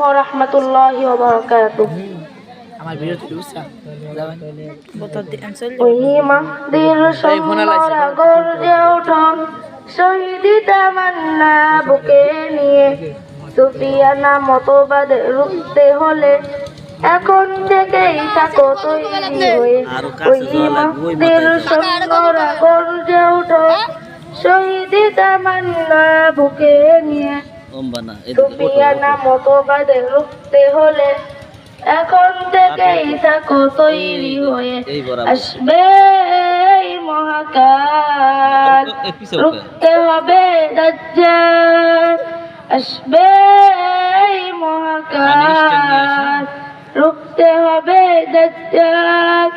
ওয়া রাহমাতুল্লাহি ওয়া বারাকাতুহু। আমার বিরতি উৎসাহ ওই মাহদির সম্মারা গর্জে ওঠো শহীদি তামান্না বুকে নিয়ে, সুফিয়ানা মতবাদ রুখতে হলে এখন থেকেই থাকো তৈরি হয়ে। ওই মাহদির সম্মারা গর্জে ওঠো শহীদি তামান্না বুকে নিয়ে, সুফিয়ানা মতবাদ রুখতে হলে এখন থেকেই থাকো তৈরি হয়ে। আসবে এই মহাকাল, রুখতে হবে দাজ্জাল। আসবে এই মহাকাল, রুখতে হবে দাজ্জাল।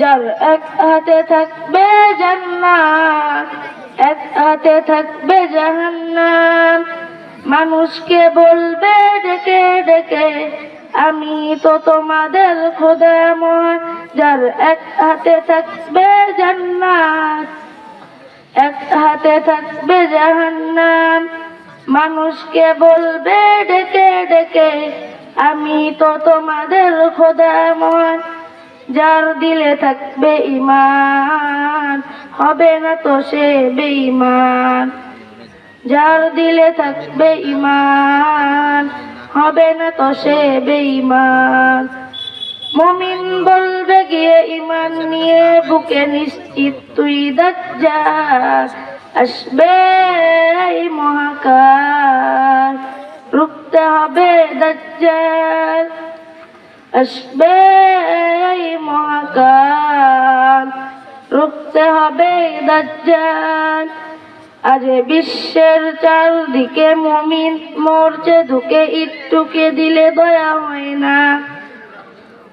যার এক হাতে থাকবে জান্নাত, এক হাতে থাকবে জাহান্নাম। মানুষকে বলবে ডেকে ডেকে আমি তো তোমাদের খোদা মহান। যার এক হাতে থাকবে জান্নাত, এক হাতে থাকবে জাহান্নাম। মানুষকে বলবে ডেকে ডেকে আমি তো তোমাদের খোদা মহান। যার দিলে থাকবে ঈমান হবে না তো সে বেঈমান। যার দিলে থাকবে ঈমান হবে না তো সে বেঈমান। মুমিন বলবে গিয়ে ঈমান নিয়ে বুকে নিশ্চিত তুই দাজ্জাল। আসবে এই মহাকাল, রুখতে হবে দাজ্জাল। আসবে এই মহাকাল, রুখতে হবে দাজ্জাল। আজ বিশ্বের চারদিকে মুমিন মরছে ধুকে, একটুকে দিলে দয়া হয় না।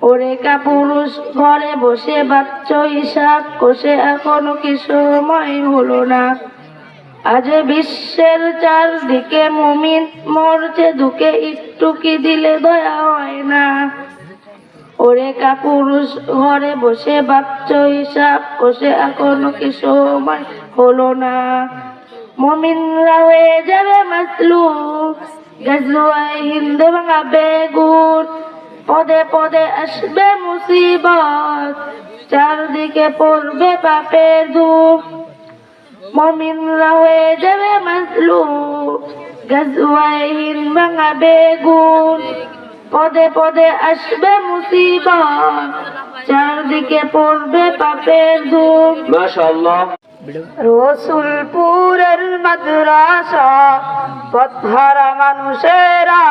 ওরে কাপুরুষ ঘরে বসে বাচ্চ হিসাব কষে এখনো কি সময় হলো না। আজ বিশ্বের চারদিকে মুমিন মরছে ধুকে, একটু কি দিলে দয়া হয় না। ওরে কাপুরুষ ঘরে বসে বাচ্চ হিসাব কষে এখনো কি সময় হলো না। মুমিনরা হয়ে যাবে মাসলুম, গাজওয়ায়ে হিন্দ ভাঙাবে গুণ। পদে পদে আসবে মুসিবত, চারদিকে পড়বে পাপের ধূপ। মুমিনরা হয়ে যাবে মাসলুম, গাজওয়ায়ে হিন্দ ভাঙাবে গুণ। পদে পদে আসবে মুসিবত, চারদিকে পড়বে পাপের ধূপ। মাশাআল্লাহ। রসুলপুরের মাদ্রাসা পথহারা মানুষেরা